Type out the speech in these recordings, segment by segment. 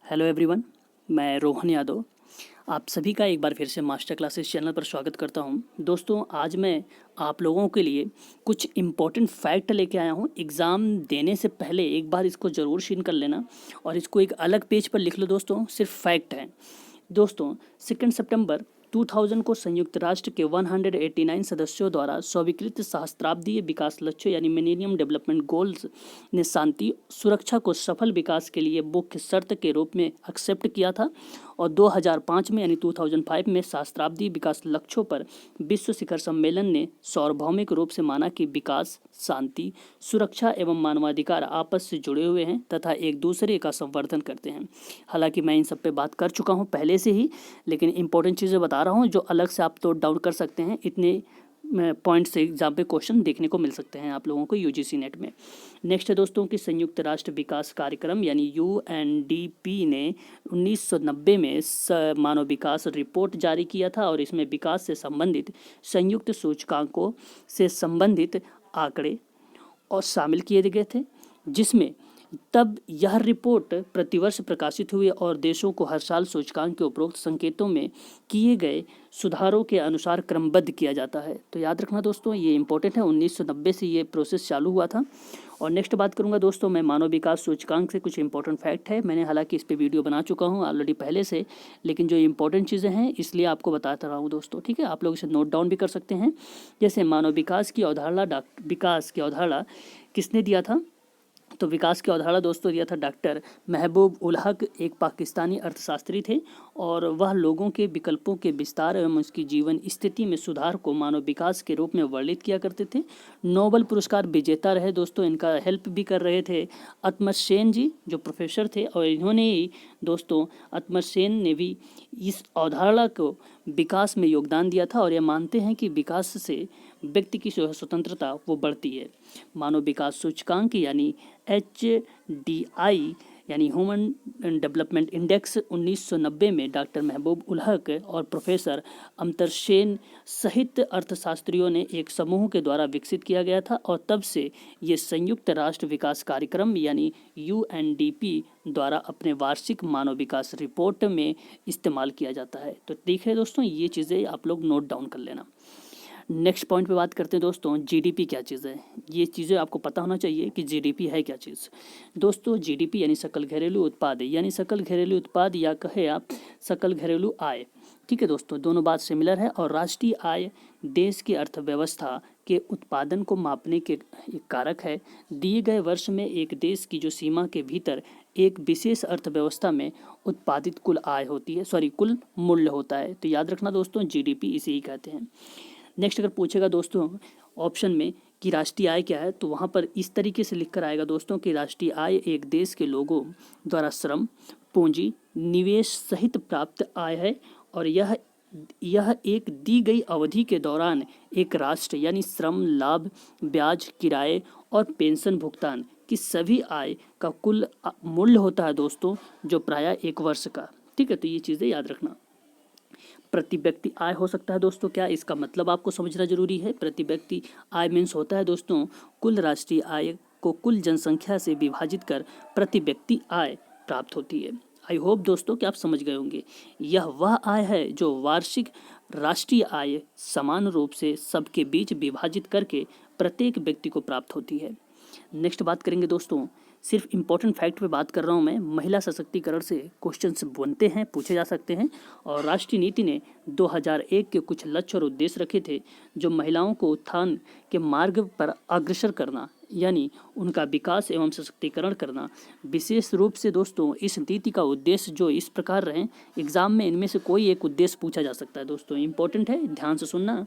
Hello everyone, मैं रोहन यादव आप सभी का एक बार फिर से मास्टर क्लासेस चैनल पर स्वागत करता हूं। दोस्तों, आज मैं आप लोगों के लिए कुछ इम्पोर्टेंट फैक्ट लेके आया हूं। एग्ज़ाम देने से पहले एक बार इसको ज़रूर सीन कर लेना और इसको एक अलग पेज पर लिख लो। दोस्तों, सिर्फ फैक्ट हैं। दोस्तों, 2 सितंबर 2000 को संयुक्त राष्ट्र के 189 सदस्यों द्वारा स्वीकृत सहस्त्राब्दीय विकास लक्ष्यों यानी मिलेनियम डेवलपमेंट गोल्स ने शांति सुरक्षा को सफल विकास के लिए मुख्य शर्त के रूप में एक्सेप्ट किया था और 2005 में यानी 2005 में सहस्त्राब्दी विकास लक्ष्यों पर विश्व शिखर सम्मेलन ने सार्वभौमिक रूप से माना कि विकास, शांति, सुरक्षा एवं मानवाधिकार आपस से जुड़े हुए हैं तथा एक दूसरे का संवर्धन करते हैं। हालांकि मैं इन सब पे बात कर चुका हूं पहले से ही, लेकिन इंपॉर्टेंट चीज़ें बता रहा हूं जो अलग से आप नोट डाउन कर सकते हैं। इतने पॉइंट से एग्जाम पे क्वेश्चन देखने को मिल सकते हैं आप लोगों को यूजीसी नेट में। नेक्स्ट है दोस्तों कि संयुक्त राष्ट्र विकास कार्यक्रम यानी यूएनडीपी ने 1990 में मानव विकास रिपोर्ट जारी किया था और इसमें विकास से संबंधित संयुक्त सूचकांकों से संबंधित आंकड़े और शामिल किए गए थे, जिसमें तब यह रिपोर्ट प्रतिवर्ष प्रकाशित हुई और देशों को हर साल सूचकांक के उपरोक्त संकेतों में किए गए सुधारों के अनुसार क्रमबद्ध किया जाता है। तो याद रखना दोस्तों, ये इंपॉर्टेंट है। 1990 से ये प्रोसेस चालू हुआ था। और नेक्स्ट बात करूंगा दोस्तों मैं मानव विकास सूचकांक से कुछ इंपॉर्टेंट फैक्ट है। मैंने हालांकि इस पर वीडियो बना चुका हूँ ऑलरेडी पहले से, लेकिन जो इंपॉर्टेंट चीज़ें हैं इसलिए आपको बताता रहा हूँ दोस्तों। ठीक है, आप लोग इसे नोट डाउन भी कर सकते हैं। जैसे मानव विकास की अवधारणा किसने दिया था? तो विकास की अवधारणा दोस्तों दिया था डॉक्टर महबूब उल हक, एक पाकिस्तानी अर्थशास्त्री थे और वह लोगों के विकल्पों के विस्तार एवं उसकी जीवन स्थिति में सुधार को मानव विकास के रूप में वर्णित किया करते थे। नोबेल पुरस्कार विजेता रहे दोस्तों, इनका हेल्प भी कर रहे थे अमर्त्य सेन जी जो प्रोफेसर थे, और इन्होंने ही दोस्तों अमर्त्य सेन ने भी इस अवधारणा को विकास में योगदान दिया था और ये मानते हैं कि विकास से व्यक्ति की स्वतंत्रता वो बढ़ती है। मानव विकास सूचकांक यानी HDI यानी ह्यूमन डेवलपमेंट इंडेक्स 1990 में डॉक्टर महबूब उल हक और प्रोफेसर अमर्त्य सेन सहित अर्थशास्त्रियों ने एक समूह के द्वारा विकसित किया गया था और तब से ये संयुक्त राष्ट्र विकास कार्यक्रम यानी UNDP द्वारा अपने वार्षिक मानव विकास रिपोर्ट में इस्तेमाल किया जाता है। तो ठीक है दोस्तों, ये चीज़ें आप लोग नोट डाउन कर लेना। नेक्स्ट पॉइंट पे बात करते हैं दोस्तों, जीडीपी क्या चीज़ है। ये चीज़ें आपको पता होना चाहिए कि जीडीपी है क्या चीज़। दोस्तों, जीडीपी यानी सकल घरेलू उत्पाद यानी सकल घरेलू उत्पाद या कहे आप सकल घरेलू आय। ठीक है दोस्तों, दोनों बात सिमिलर है। और राष्ट्रीय आय देश की अर्थव्यवस्था के उत्पादन को मापने के एक कारक है। दिए गए वर्ष में एक देश की जो सीमा के भीतर एक विशेष अर्थव्यवस्था में उत्पादित कुल आय होती है, कुल मूल्य होता है। तो याद रखना दोस्तों, जीडीपी इसे ही कहते हैं। नेक्स्ट अगर पूछेगा दोस्तों ऑप्शन में कि राष्ट्रीय आय क्या है, तो वहाँ पर इस तरीके से लिख कर आएगा दोस्तों कि राष्ट्रीय आय एक देश के लोगों द्वारा श्रम, पूंजी, निवेश सहित प्राप्त आय है और यह एक दी गई अवधि के दौरान एक राष्ट्र यानी श्रम, लाभ, ब्याज, किराए और पेंशन भुगतान की सभी आय का कुल मूल्य होता है दोस्तों, जो प्रायः एक वर्ष का। ठीक है, तो ये चीज़ें याद रखना। प्रति व्यक्ति आय हो सकता है दोस्तों क्या, इसका मतलब आपको समझना जरूरी है। प्रति व्यक्ति आय मीन्स होता है दोस्तों कुल राष्ट्रीय आय को कुल जनसंख्या से विभाजित कर प्रति व्यक्ति आय प्राप्त होती है। आई होप दोस्तों कि आप समझ गए होंगे। यह वह आय है जो वार्षिक राष्ट्रीय आय समान रूप से सबके बीच विभाजित करके प्रत्येक व्यक्ति को प्राप्त होती है। नेक्स्ट बात करेंगे दोस्तों, सिर्फ इम्पोर्टेंट फैक्ट पे बात कर रहा हूँ मैं। महिला सशक्तिकरण से क्वेश्चंस बनते हैं, पूछे जा सकते हैं। और राष्ट्रीय नीति ने 2001 के कुछ लक्ष्य और उद्देश्य रखे थे जो महिलाओं को उत्थान के मार्ग पर अग्रसर करना यानी उनका विकास एवं सशक्तिकरण करना। विशेष रूप से दोस्तों इस नीति का उद्देश्य जो इस प्रकार रहे, एग्जाम में इनमें से कोई एक उद्देश्य पूछा जा सकता है दोस्तों, इंपॉर्टेंट है, ध्यान से सुनना।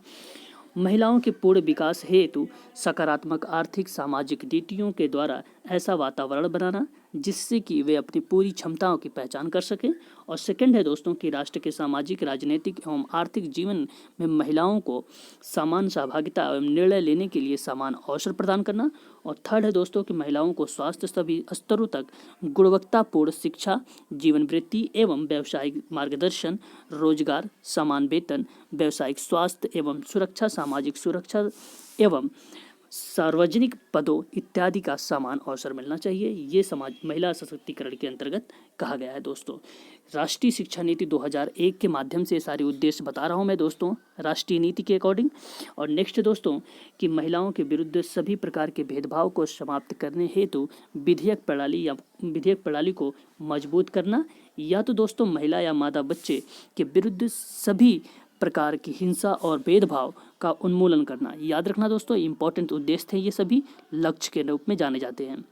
महिलाओं के पूर्ण विकास हेतु सकारात्मक आर्थिक सामाजिक नीतियों के द्वारा ऐसा वातावरण बनाना जिससे कि वे अपनी पूरी क्षमताओं की पहचान कर सकें। और सेकंड है दोस्तों कि राष्ट्र के सामाजिक, राजनीतिक एवं आर्थिक जीवन में महिलाओं को समान सहभागिता एवं निर्णय लेने के लिए समान अवसर प्रदान करना। और थर्ड है दोस्तों कि महिलाओं को स्वास्थ्य सभी स्तरों तक गुणवत्तापूर्ण शिक्षा, जीवन वृत्ति एवं व्यावसायिक मार्गदर्शन, रोजगार, समान वेतन, व्यावसायिक स्वास्थ्य एवं सुरक्षा, सामाजिक सुरक्षा एवं सार्वजनिक पदों इत्यादि का समान अवसर मिलना चाहिए। ये समाज महिला सशक्तिकरण के अंतर्गत कहा गया है दोस्तों। राष्ट्रीय शिक्षा नीति 2001 के माध्यम से सारे उद्देश्य बता रहा हूँ मैं दोस्तों, राष्ट्रीय नीति के अकॉर्डिंग। और नेक्स्ट दोस्तों कि महिलाओं के विरुद्ध सभी प्रकार के भेदभाव को समाप्त करने हेतु विधेयक प्रणाली को मजबूत करना, या तो दोस्तों महिला या मादा बच्चे के विरुद्ध सभी प्रकार की हिंसा और भेदभाव का उन्मूलन करना। याद रखना दोस्तों, इंपॉर्टेंट उद्देश्य थे, ये सभी लक्ष्य के रूप में जाने जाते हैं।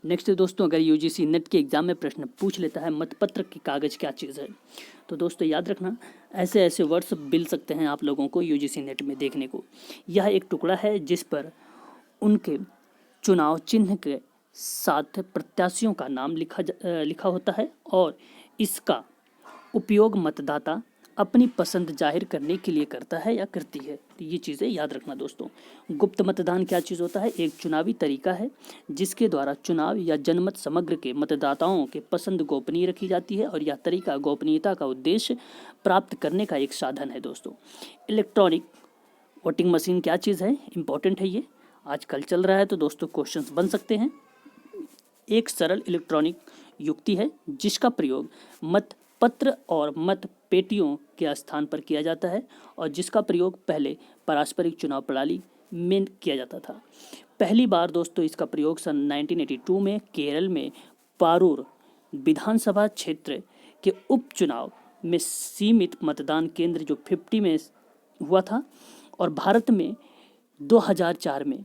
नेक्स्ट दोस्तों, अगर यूजीसी नेट के एग्जाम में प्रश्न पूछ लेता है मतपत्र की कागज क्या चीज़ है, तो दोस्तों याद रखना ऐसे ऐसे वर्ड्स मिल सकते हैं आप लोगों को यूजीसी नेट में देखने को। यह एक टुकड़ा है जिस पर उनके चुनाव चिन्ह के साथ प्रत्याशियों का नाम लिखा होता है और इसका उपयोग मतदाता अपनी पसंद जाहिर करने के लिए करता है या करती है। तो ये चीज़ें याद रखना दोस्तों। गुप्त मतदान क्या चीज़ होता है? एक चुनावी तरीका है जिसके द्वारा चुनाव या जनमत समग्र के मतदाताओं के पसंद गोपनीय रखी जाती है और यह तरीका गोपनीयता का उद्देश्य प्राप्त करने का एक साधन है दोस्तों। इलेक्ट्रॉनिक वोटिंग मशीन क्या चीज़ है? इंपॉर्टेंट है, ये आजकल चल रहा है तो दोस्तों क्वेश्चंस बन सकते हैं। एक सरल इलेक्ट्रॉनिक युक्ति है जिसका प्रयोग मत पत्र और मत पेटियों के स्थान पर किया जाता है और जिसका प्रयोग पहले पारस्परिक चुनाव प्रणाली में किया जाता था। पहली बार दोस्तों इसका प्रयोग सन 1982 में केरल में पारूर विधानसभा क्षेत्र के उपचुनाव में सीमित मतदान केंद्र जो 50 में हुआ था, और भारत में 2004 में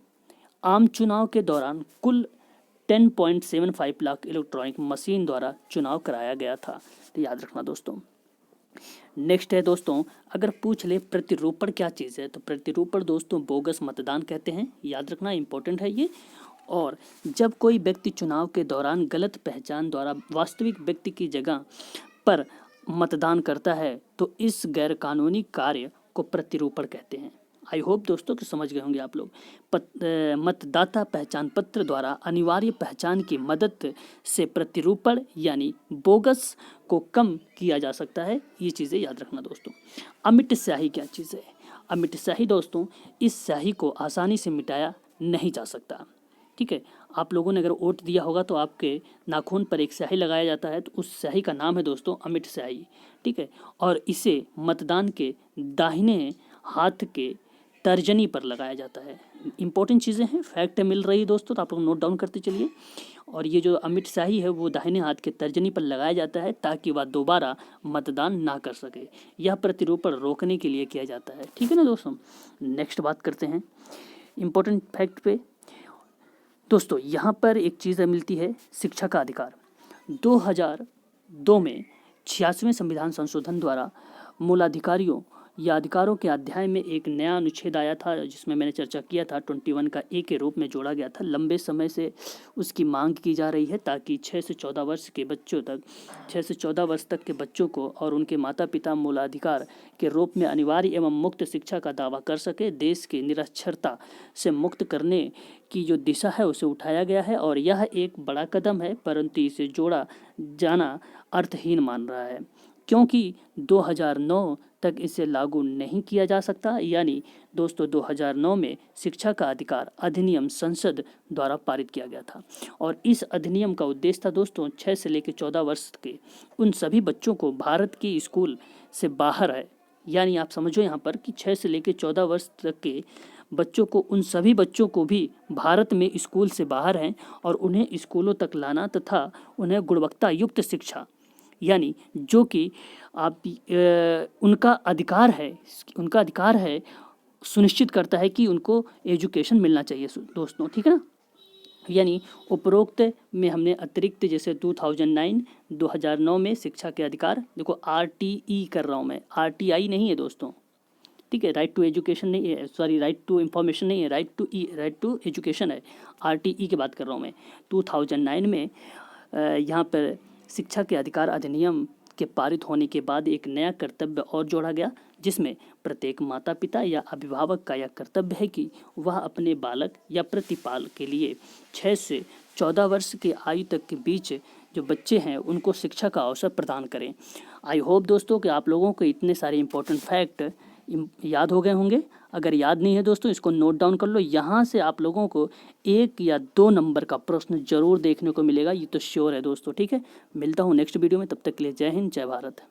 आम चुनाव के दौरान कुल 10.75 लाख इलेक्ट्रॉनिक मशीन द्वारा चुनाव कराया गया था। तो याद रखना दोस्तों। नेक्स्ट है दोस्तों, अगर पूछ ले प्रतिरूपण क्या चीज़ है, तो प्रतिरूपण दोस्तों बोगस मतदान कहते हैं। याद रखना, इंपॉर्टेंट है ये। और जब कोई व्यक्ति चुनाव के दौरान गलत पहचान द्वारा वास्तविक व्यक्ति की जगह पर मतदान करता है तो इस गैरकानूनी कार्य को प्रतिरूपण कहते हैं। आई होप दोस्तों कि समझ गए होंगे आप लोग। मतदाता पहचान पत्र द्वारा अनिवार्य पहचान की मदद से प्रतिरूपण यानी बोगस को कम किया जा सकता है। ये चीज़ें याद रखना दोस्तों। अमिट स्याही क्या चीज़ है? अमिट स्याही दोस्तों, इस स्याही को आसानी से मिटाया नहीं जा सकता। ठीक है, आप लोगों ने अगर वोट दिया होगा तो आपके नाखून पर एक स्याही लगाया जाता है, तो उस स्याही का नाम है दोस्तों अमिट स्याही। ठीक है, और इसे मतदान के दाहिने हाथ के तर्जनी पर लगाया जाता है। इंपॉर्टेंट चीज़ें हैं, फैक्ट मिल रही है दोस्तों, तो आप लोग नोट डाउन करते चलिए। और ये जो अमिट स्याही है वो दाहिने हाथ के तर्जनी पर लगाया जाता है ताकि वह दोबारा मतदान ना कर सके। यह प्रतिरूपण रोकने के लिए किया जाता है। ठीक है ना दोस्तों। नेक्स्ट बात करते हैं इंपॉर्टेंट फैक्ट पे। दोस्तों यहाँ पर एक चीज़ मिलती है, शिक्षा का अधिकार। 2002 में 86वें संविधान संशोधन द्वारा मूलाधिकारियों या अधिकारों के अध्याय में एक नया अनुच्छेद आया था जिसमें मैंने चर्चा किया था, 21 का ए के रूप में जोड़ा गया था। लंबे समय से उसकी मांग की जा रही है ताकि 6 से 14 वर्ष तक के बच्चों को और उनके माता पिता मूलाधिकार के रूप में अनिवार्य एवं मुक्त शिक्षा का दावा कर सके। देश के निरक्षरता से मुक्त करने की जो दिशा है उसे उठाया गया है और यह एक बड़ा कदम है, परंतु इसे जोड़ा जाना अर्थहीन मान रहा है क्योंकि 2009 तक इसे लागू नहीं किया जा सकता। यानी दोस्तों 2009 में शिक्षा का अधिकार अधिनियम संसद द्वारा पारित किया गया था और इस अधिनियम का उद्देश्य था दोस्तों 6 से लेकर 14 वर्ष के उन सभी बच्चों को भारत की स्कूल से बाहर है। यानी आप समझो यहाँ पर कि 6 से लेकर 14 वर्ष तक के बच्चों को, उन सभी बच्चों को भी भारत में स्कूल से बाहर हैं और उन्हें स्कूलों तक लाना तथा उन्हें गुणवत्ता युक्त शिक्षा यानी जो कि उनका अधिकार है सुनिश्चित करता है कि उनको एजुकेशन मिलना चाहिए दोस्तों। ठीक है ना। यानी उपरोक्त में हमने अतिरिक्त जैसे 2009 में शिक्षा के अधिकार, देखो RTE कर रहा हूँ मैं, RTI नहीं है दोस्तों। ठीक है, राइट टू एजुकेशन नहीं है, सॉरी राइट टू इंफॉर्मेशन नहीं है, राइट टू एजुकेशन है। RTE की बात कर रहा हूँ मैं। 2009 में यहाँ पर शिक्षा के अधिकार अधिनियम के पारित होने के बाद एक नया कर्तव्य और जोड़ा गया जिसमें प्रत्येक माता पिता या अभिभावक का यह कर्तव्य है कि वह अपने बालक या प्रतिपाल के लिए 6 से 14 वर्ष की आयु तक के बीच जो बच्चे हैं उनको शिक्षा का अवसर प्रदान करें। आई होप दोस्तों कि आप लोगों को इतने सारे इंपॉर्टेंट फैक्ट याद हो गए होंगे। अगर याद नहीं है दोस्तों, इसको नोट डाउन कर लो। यहाँ से आप लोगों को 1 या 2 नंबर का प्रश्न जरूर देखने को मिलेगा, ये तो श्योर है दोस्तों। ठीक है, मिलता हूँ नेक्स्ट वीडियो में, तब तक के लिए जय हिंद, जय भारत।